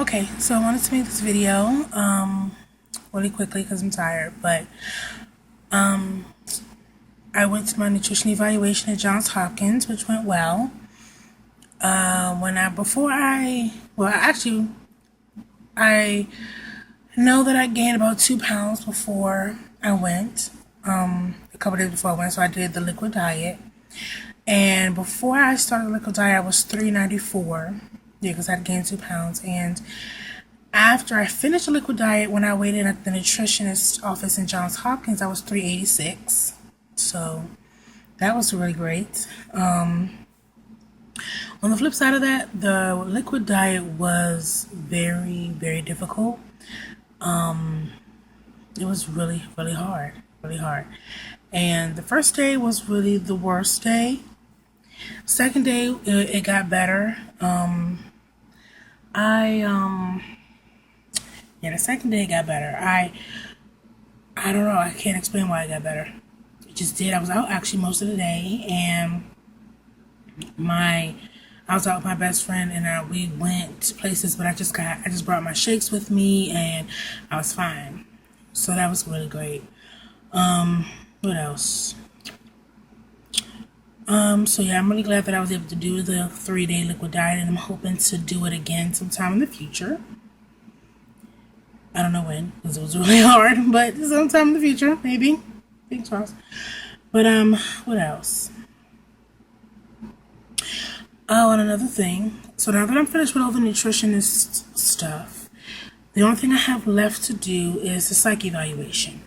Okay, so I wanted to make this video really quickly because I'm tired, but I went to my nutrition evaluation at Johns Hopkins, which went well. I know that I gained about 2 pounds before I went, a couple days before I went, so I did the liquid diet. And before I started the liquid diet, I was 394, because I had gained 2 pounds. And after I finished the liquid diet, when I weighed in at the nutritionist office in Johns Hopkins, I was 386. So that was really great. On the flip side of that, the liquid diet was very, very difficult. It was really, really hard. And the first day was really the worst day. Second day, it got better. The second day it got better. I don't know. I can't explain why it got better. It just did. I was out actually most of the day, and I was out with my best friend, and we went to places, but I just brought my shakes with me, and I was fine. So that was really great. What else? So yeah, I'm really glad that I was able to do the 3-day liquid diet, and I'm hoping to do it again sometime in the future. I don't know when, because it was really hard, but sometime in the future, maybe. Fingers crossed. But what else? Oh, and another thing. So now that I'm finished with all the nutritionist stuff, the only thing I have left to do is the psych evaluation.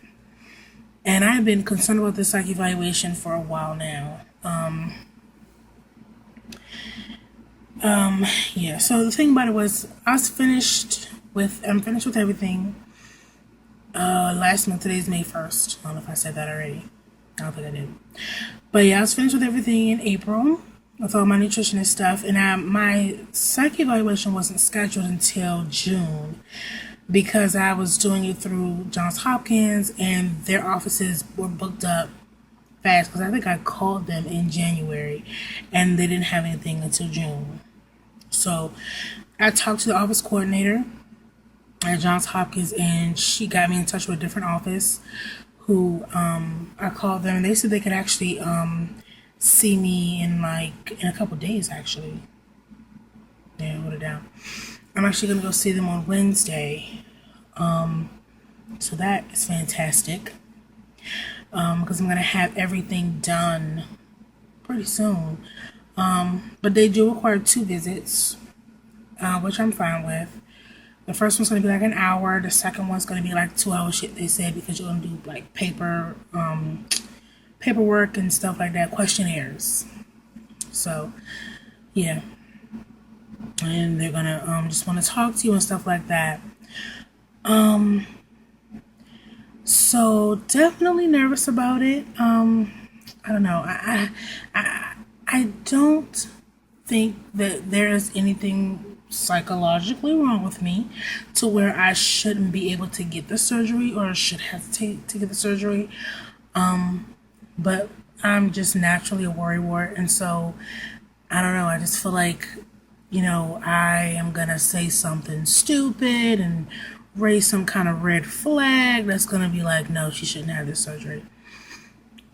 And I've been concerned about the psych evaluation for a while now. Yeah, so the thing about it was, I'm finished with everything last month. Today's May 1st. I don't know if I said that already. I don't think I did. But yeah, I was finished with everything in April with all my nutritionist stuff, and my psych evaluation wasn't scheduled until June because I was doing it through Johns Hopkins, and their offices were booked up fast because I think I called them in January and they didn't have anything until June. So I talked to the office coordinator at Johns Hopkins, and she got me in touch with a different office who I called them, and they said they could actually see me in a couple days actually. Yeah, hold it down. I'm actually gonna go see them on Wednesday. So that is fantastic. Because I'm gonna have everything done pretty soon. But they do require 2 visits, which I'm fine with. The first one's going to be like an hour. The second one's going to be like 2 hours, they said, because you're going to do like paperwork and stuff like that, questionnaires. So, yeah. And they're going to just want to talk to you and stuff like that. So definitely nervous about it. I don't know. I don't think that there is anything psychologically wrong with me to where I shouldn't be able to get the surgery or should hesitate to get the surgery. But I'm just naturally a worrywart, and so I don't know. I just feel like, I am gonna say something stupid and raise some kind of red flag that's gonna be like, no, she shouldn't have this surgery.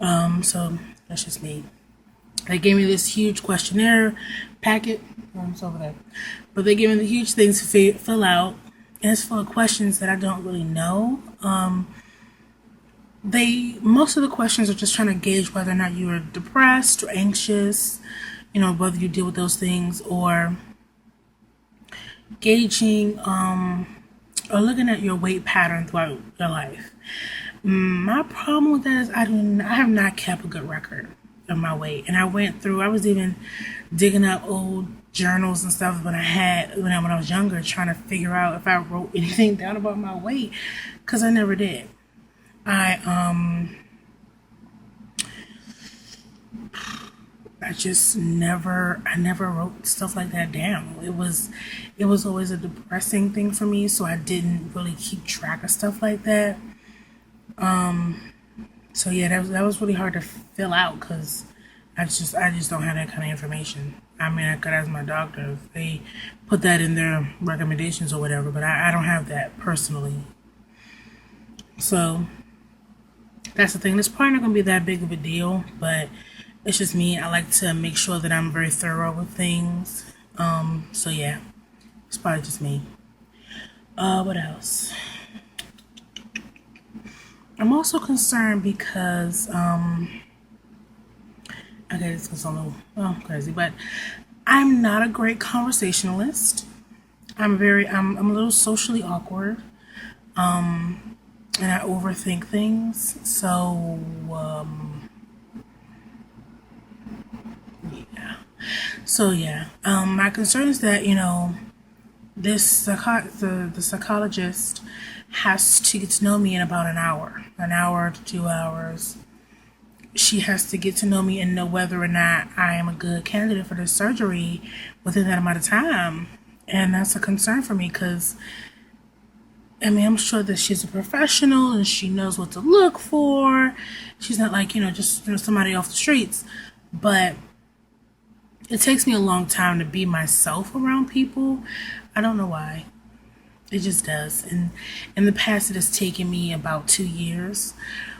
So that's just me. They gave me this huge questionnaire packet. It's over there. But they gave me the huge things to fill out, and it's full of questions that I don't really know. Most of the questions are just trying to gauge whether or not you are depressed or anxious, whether you deal with those things, or gauging or looking at your weight pattern throughout your life. My problem with that is I have not kept a good record of my weight, and I was even digging up old journals and stuff when I was younger, trying to figure out if I wrote anything down about my weight, because I never did. I never wrote stuff like that down. It was always a depressing thing for me, so I didn't really keep track of stuff like that. So yeah, that was really hard to fill out because I just don't have that kind of information. I mean, I could ask my doctor if they put that in their recommendations or whatever, but I don't have that personally. So that's the thing. It's probably not going to be that big of a deal, but it's just me. I like to make sure that I'm very thorough with things. So yeah, it's probably just me. What else? I'm also concerned because, okay, this is a little crazy, but I'm not a great conversationalist. I'm a little socially awkward. And I overthink things. So, yeah. So, yeah. My concern is that, the psychologist has to get to know me in about an hour to 2 hours. She has to get to know me and know whether or not I am a good candidate for this surgery within that amount of time. And that's a concern for me because, I mean, I'm sure that she's a professional and she knows what to look for. She's not like, just somebody off the streets. But it takes me a long time to be myself around people. I don't know why. It just does. And in the past, it has taken me about 2 years.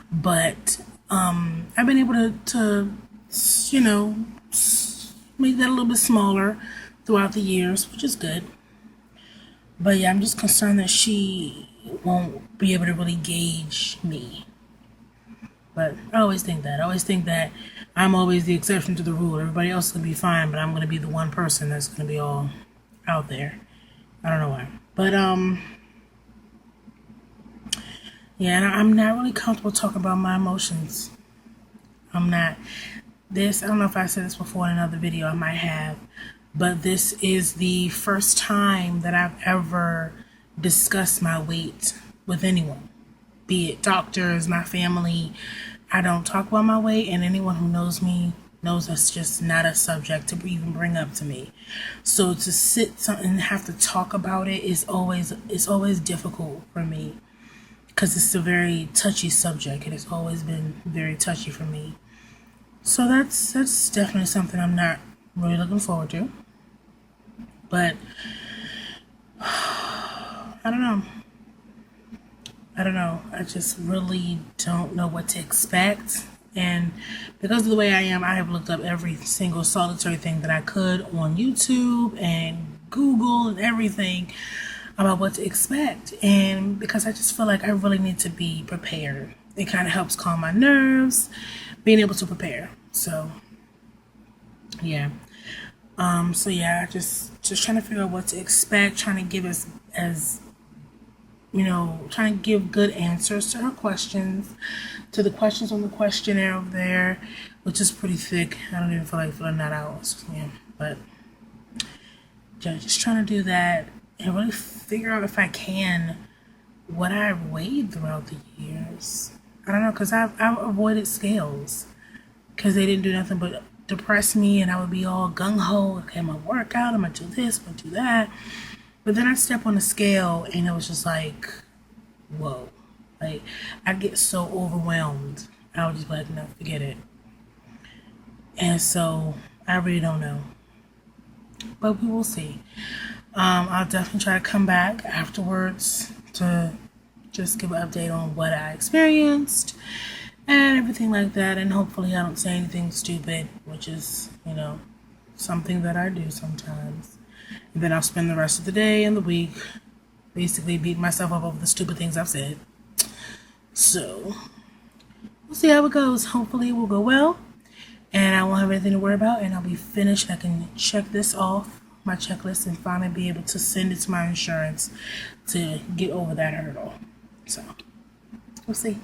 But I've been able to make that a little bit smaller throughout the years, which is good. But yeah, I'm just concerned that she won't be able to really gauge me. But I always think that I'm always the exception to the rule. Everybody else is going to be fine, but I'm going to be the one person that's going to be all out there. I don't know why. But, yeah, and I'm not really comfortable talking about my emotions. I'm not. I don't know if I said this before in another video. I might have. But this is the first time that I've ever discussed my weight with anyone, be it doctors, my family. I don't talk about my weight, and anyone who knows me knows that's just not a subject to even bring up to me. So to sit and have to talk about it is always difficult for me because it's a very touchy subject. It has always been very touchy for me. So that's definitely something I'm not really looking forward to. But I don't know. I just really don't know what to expect. And because of the way I am, I have looked up every single solitary thing that I could on YouTube and Google and everything about what to expect. And because I just feel like I really need to be prepared. It kind of helps calm my nerves, being able to prepare. So, yeah. Just trying to figure out what to expect, trying to give trying to give good answers to her questions, to the questions on the questionnaire over there, which is pretty thick. I don't even feel like filling that out. Yeah, but yeah, just trying to do that and really figure out if I can what I've weighed throughout the years. I don't know, because I've avoided scales because they didn't do nothing but depress me, and I would be all gung-ho. Okay, I'm gonna work out, I'm gonna do this, I'm gonna do that. But then I step on the scale and it was just like, whoa. Like, I'd get so overwhelmed. I would just be like, no, forget it. And so I really don't know. But we will see. I'll definitely try to come back afterwards to just give an update on what I experienced and everything like that. And hopefully I don't say anything stupid, which is, something that I do sometimes. And then I'll spend the rest of the day and the week basically beating myself up over the stupid things I've said. So, we'll see how it goes. Hopefully it will go well. And I won't have anything to worry about. And I'll be finished. I can check this off my checklist and finally be able to send it to my insurance to get over that hurdle. So, we'll see.